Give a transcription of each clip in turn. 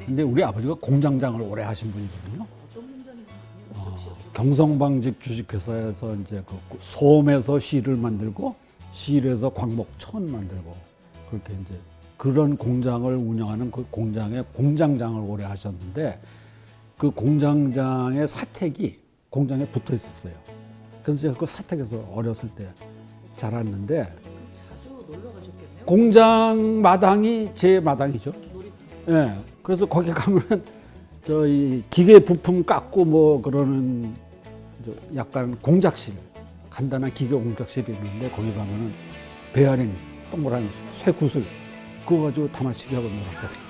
근데 우리 아버지가 공장장을 오래 하신 분이거든요. 어떤 공장인가요? 경성방직 주식회사에서 이제 그 솜에서 실을 만들고 실에서 광목천 만들고 그렇게 이제 그런 공장을 운영하는 그 공장의 공장장을 오래 하셨는데 그 공장장의 사택이 공장에 붙어 있었어요. 그래서 제가 그 사택에서 어렸을 때 자랐는데 자주 놀러 가셨겠네요. 공장 마당이 제 마당이죠. 놀이터. 예. 그래서 거기 가면 저희 기계 부품 깎고 뭐 그러는 약간 공작실, 간단한 기계 공작실이 있는데 거기 가면은 베어링, 동그란 쇠 구슬 그거 가지고 다마시기 하고 놀았거든요.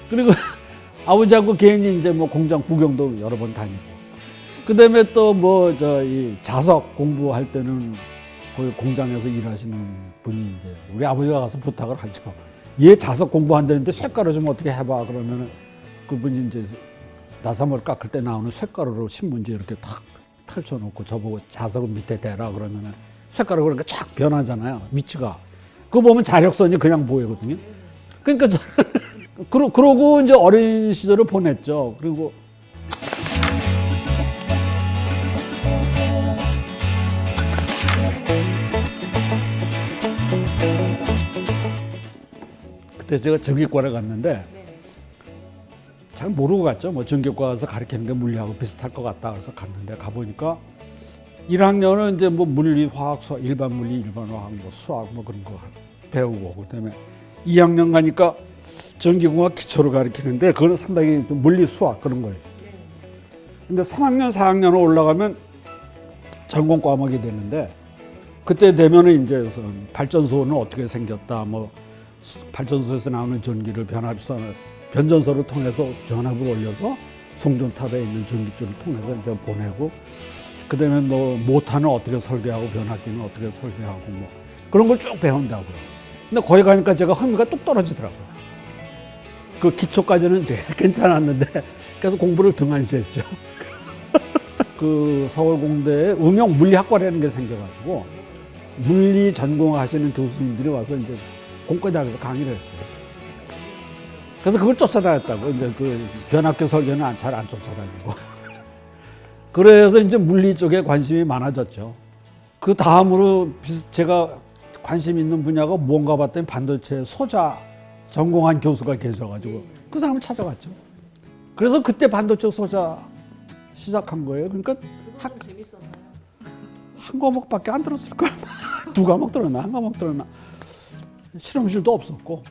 그리고 아버지하고 괜히 이제 뭐 공장 구경도 여러 번 다니고. 그다음에 또 뭐 이 자석 공부할 때는 거기 공장에서 일하시는 분이 이제 우리 아버지가 가서 부탁을 하죠. 얘 자석 공부한다는데 쇳가루 좀 어떻게 해봐 그러면은 그분이 이제 나사물 깎을 때 나오는 쇳가루로 신문지 이렇게 탁 펼쳐놓고 저보고 자석은 밑에 대라 그러면은 쇳가루가 그렇게 쫙 변하잖아요 위치가. 그거 보면 자력선이 그냥 보이거든요. 그러니까 저는 그러고 이제 어린 시절을 보냈죠. 그리고 그때 제가 전기과를 갔는데 잘 모르고 갔죠. 뭐 전기과 가서 가르치는 게 물리하고 비슷할 것 같다 그래서 갔는데 가보니까 1학년은 이제 뭐 물리, 화학, 수학, 일반 물리, 일반 화학, 뭐 수학 뭐 그런 거 배우고 그다음에 2학년 가니까 전기공학 기초를 가르치는데 그거는 상당히 좀 물리, 수학 그런 거예요. 근데 3학년, 4학년으로 올라가면 전공 과목이 되는데 그때 되면은 이제 발전소는 어떻게 생겼다, 뭐 발전소에서 나오는 전기를 변전소를 통해서 전압을 올려서 송전탑에 있는 전기줄을 통해서 이제 보내고 그다음에 뭐 모터는 어떻게 설계하고 변압기는 어떻게 설계하고 뭐 그런 걸 쭉 배운다고요. 근데 거기 가니까 제가 흥미가 뚝 떨어지더라고요. 그 기초까지는 이제 괜찮았는데 그래서 공부를 등한시했죠. 그 서울공대에 응용 물리학과라는 게 생겨가지고 물리 전공하시는 교수님들이 와서 이제 공과장에서 강의를 했어요. 그래서 그걸 쫓아다녔다고. 이제 그 변압기 설계는 잘 안 쫓아다니고. 그래서 이제 물리 쪽에 관심이 많아졌죠. 그 다음으로 제가 관심 있는 분야가 뭔가 봤더니 반도체 소자 전공한 교수가 계셔가지고 그 사람을 찾아갔죠. 그래서 그때 반도체 소자 시작한 거예요. 그러니까 그건 재밌었나요? 한 과목밖에 안 들었을 거야. 두 과목 들었나? 한 과목 들었나? 실험실도 없었고.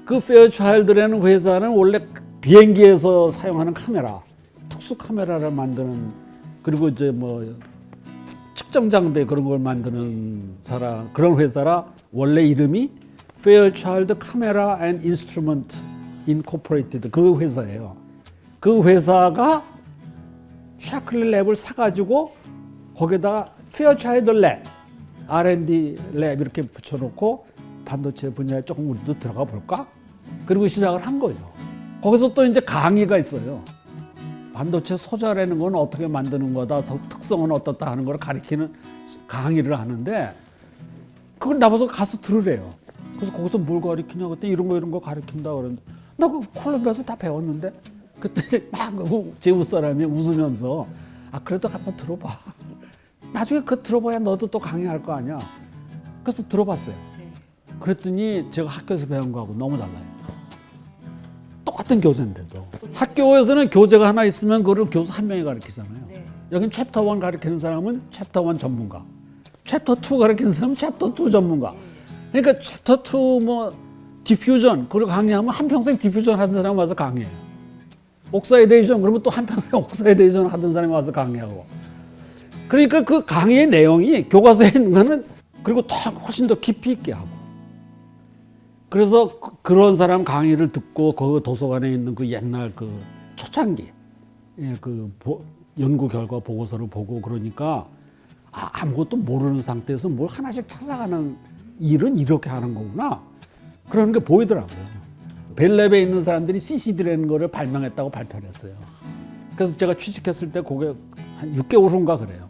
그 페어차일드라는 회사는 원래 비행기에서 사용하는 카메라, 특수 카메라를 만드는 그리고 이제 뭐 측정 장비 그런 걸 만드는 그런 회사라 원래 이름이 Fairchild Camera and Instrument Incorporated 그 회사예요. 그 회사가 샤클리 랩을 사가지고 거기다가 Fairchild Lab, R&D 랩 이렇게 붙여놓고 반도체 분야에 조금 우리도 들어가 볼까? 그리고 시작을 한 거죠. 거기서 또 이제 강의가 있어요. 반도체 소자라는 건 어떻게 만드는 거다, 특성은 어떻다 하는 걸 가르치는 강의를 하는데 그걸 나보고 가서 들으래요. 그래서 거기서 뭘 가르치냐 그때 이런 거 가르친다 그러는데 나 그 콜롬비아에서 다 배웠는데 그때 막 제우 사람이 웃으면서 그래도 한번 들어봐. 나중에 그거 들어봐야 너도 또 강의할 거 아니야. 그래서 들어봤어요. 그랬더니 제가 학교에서 배운 거하고 너무 달라요. 똑같은 교재인데도 학교에서는 교재가 하나 있으면 그걸 교수 한 명이 가르치잖아요. 여긴 챕터 1 가르치는 사람은 챕터 1 전문가, 챕터 2 가르치는 사람은 챕터 2 전문가. 그러니까 챕터 2 뭐 디퓨전 그걸 강의하면 한평생 디퓨전 하던 사람이 와서 강의해요. 옥사이데이션 그러면 또 한평생 옥사이데이션 하던 사람이 와서 강의하고. 그러니까 그 강의의 내용이 교과서에 있는 거는 그리고 더 훨씬 더 깊이 있게 하고. 그래서 그런 사람 강의를 듣고 그 도서관에 있는 그 옛날 그 초창기 그 연구 결과 보고서를 보고 그러니까 아무것도 모르는 상태에서 뭘 하나씩 찾아가는 일은 이렇게 하는 거구나. 그런 게 보이더라고요. 벨랩에 있는 사람들이 CCD라는 거를 발명했다고 발표를 했어요. 그래서 제가 취직했을 때 그게 한 6개월 후인가 그래요.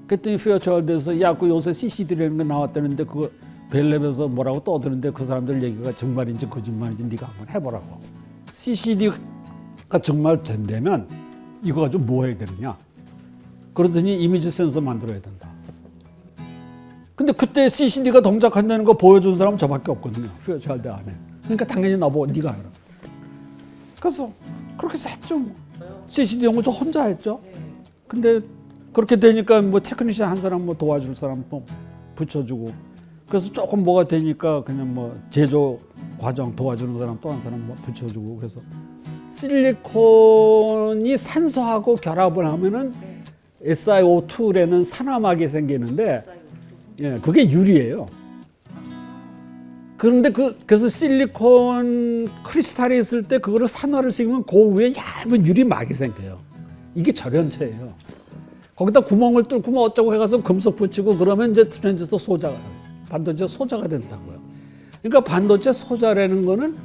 그랬더니 페어차일드에서 야, 그 요새 CCD라는 거 나왔다는데 그거 벨랩에서 뭐라고 떠드는데 그 사람들 얘기가 정말인지 거짓말인지 네가 한번 해보라고. CCD가 정말 된다면 이거 가지고 뭐 해야 되느냐. 그러더니 이미지 센서 만들어야 된다. 근데 그때 CCD가 동작한다는 거 보여준 사람은 저밖에 없거든요. 페어차일드 안에. 그러니까 당연히 나보고 네가 해라. 그래서 그렇게 해서 했죠. CCD 연구 저 혼자 했죠. 근데 그렇게 되니까 뭐 테크니션 한 사람 뭐 도와줄 사람 뭐 붙여주고 그래서 조금 뭐가 되니까 그냥 뭐 제조 과정 도와주는 사람 또 한 사람 뭐 붙여주고 그래서 실리콘이 산소하고 결합을 하면은 SiO2라는 산화막이 생기는데 예, 그게 유리예요. 그런데 그래서 실리콘 크리스탈이 있을 때 그거를 산화를 시키면 그 위에 얇은 유리막이 생겨요. 이게 절연체예요. 거기다 구멍을 뚫고 뭐 어쩌고 해가서 금속 붙이고 그러면 이제 트랜지스터 소자가 반도체 소자가 된다고요. 그러니까 반도체 소자라는 거는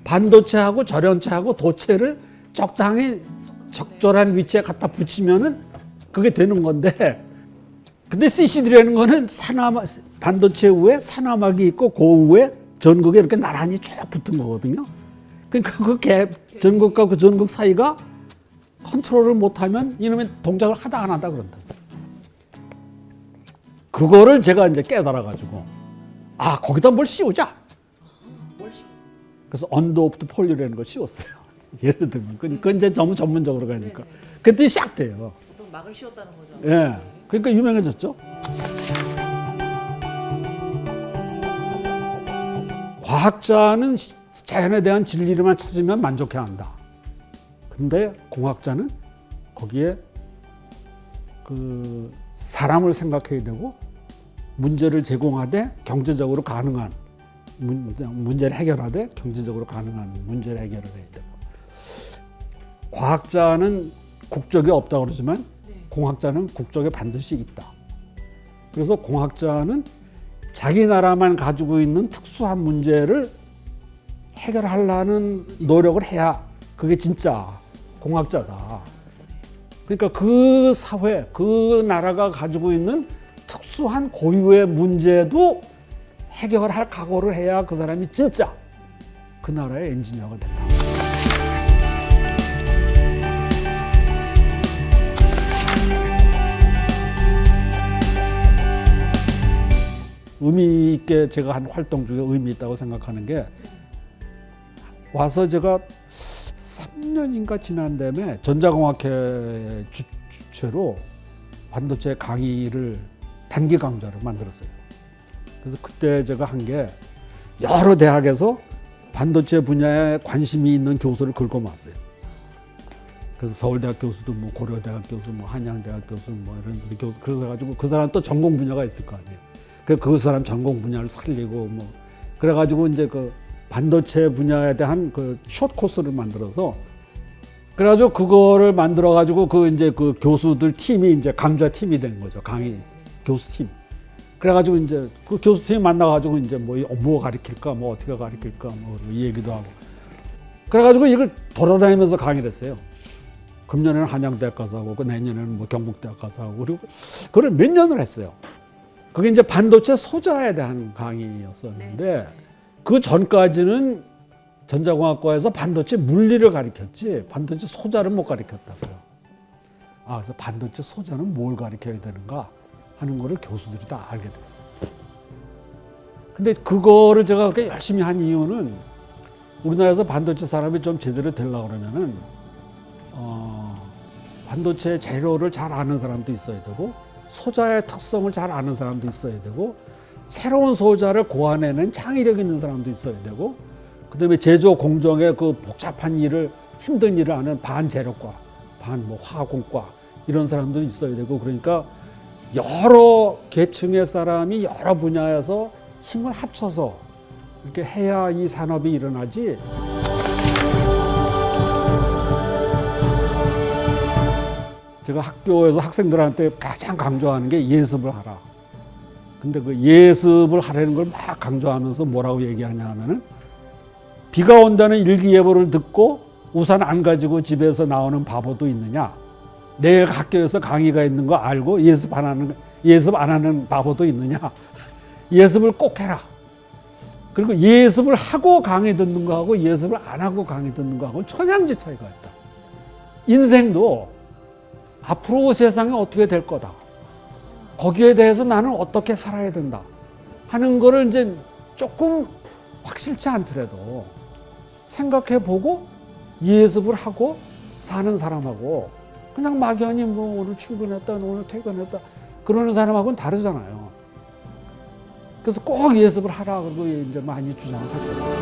반도체하고 절연체하고 도체를 적당히 적절한 위치에 갖다 붙이면은 그게 되는 건데 근데 CCD라는 거는 산화막 반도체 위에 산화막이 있고 그 위에 전극이 이렇게 나란히 쫙 붙은 거거든요. 그러니까 그 갭 전극과 그 전극 사이가 컨트롤을 못하면 이놈의 동작을 하다 안 하다 그런다. 그거를 제가 이제 깨달아가지고 아 거기다 뭘 씌우자. 그래서 언더 오브 더 폴리라는 걸 씌웠어요. 예를 들면 그건 이제 너무 전문적으로 가니까 그때 샥 돼요. 또 막을 씌웠다는 거죠. 예, 그러니까 유명해졌죠. 과학자는 자연에 대한 진리를만 찾으면 만족해야 한다. 근데 공학자는 거기에 그 사람을 생각해야 되고 문제를 제공하되 경제적으로 가능한 문제를 해결하되 경제적으로 가능한 문제를 해결을 해야 되고 과학자는 국적이 없다고 그러지만 공학자는 국적이 반드시 있다. 그래서 공학자는 자기 나라만 가지고 있는 특수한 문제를 해결하려는 노력을 해야 그게 진짜 공학자다. 그러니까 그 사회, 그 나라가 가지고 있는 특수한 고유의 문제도 해결할 각오를 해야 그 사람이 진짜 그 나라의 엔지니어가 된다. 의미 있게 제가 한 활동 중에 의미 있다고 생각하는 게 와서 제가 3년인가 지난 다음에 전자공학회 주최로 반도체 강의를 단기 강좌를 만들었어요. 그래서 그때 제가 한 게 여러 대학에서 반도체 분야에 관심이 있는 교수를 긁어모았어요. 그래서 서울대학 교수도 뭐 고려대학 교수, 뭐 한양대학 교수, 뭐 이런 교수 그래가지고 그 사람 또 전공 분야가 있을 거 아니에요. 그 사람 전공 분야를 살리고 뭐 그래가지고 이제 그 반도체 분야에 대한 그 숏 코스를 만들어서 그래가지고 그거를 만들어가지고 그 이제 그 교수들 팀이 이제 강좌 팀이 된 거죠. 강의 교수 팀. 그래가지고 이제 그 교수 팀이 만나가지고 이제 뭐 가르칠까, 뭐 어떻게 가르칠까, 뭐 이 얘기도 하고. 그래가지고 이걸 돌아다니면서 강의를 했어요. 금년에는 한양대학 가서 하고, 그 내년에는 뭐 경북대학 가서 하고, 그리고 그걸 몇 년을 했어요. 그게 이제 반도체 소자에 대한 강의였었는데, 그 전까지는 전자공학과에서 반도체 물리를 가르쳤지, 반도체 소자를 못 가르쳤다고요. 아, 그래서 반도체 소자는 뭘 가르쳐야 되는가 하는 거를 교수들이 다 알게 됐어요. 근데 그거를 제가 그렇게 열심히 한 이유는 우리나라에서 반도체 사람이 좀 제대로 되려고 그러면은, 반도체 재료를 잘 아는 사람도 있어야 되고, 소자의 특성을 잘 아는 사람도 있어야 되고, 새로운 소자를 고안해낸 창의력 있는 사람도 있어야 되고, 그 다음에 제조 공정의 그 복잡한 일을, 힘든 일을 아는 반재료과, 뭐 화공과 이런 사람들이 있어야 되고, 그러니까 여러 계층의 사람이 여러 분야에서 힘을 합쳐서 이렇게 해야 이 산업이 일어나지. 제가 학교에서 학생들한테 가장 강조하는 게 예습을 하라. 근데 그 예습을 하라는 걸 막 강조하면서 뭐라고 얘기하냐 하면은 비가 온다는 일기예보를 듣고 우산 안 가지고 집에서 나오는 바보도 있느냐? 내일 학교에서 강의가 있는 거 알고 예습 안 하는 바보도 있느냐? 예습을 꼭 해라. 그리고 예습을 하고 강의 듣는 거하고 예습을 안 하고 강의 듣는 거하고 천양지 차이가 있다. 인생도 앞으로 세상이 어떻게 될 거다. 거기에 대해서 나는 어떻게 살아야 된다 하는 거를 이제 조금 확실치 않더라도 생각해 보고 예습을 하고 사는 사람하고 그냥 막연히 뭐 오늘 출근했다, 오늘 퇴근했다 그러는 사람하고는 다르잖아요. 그래서 꼭 예습을 하라 그러고 이제 많이 주장을 하죠.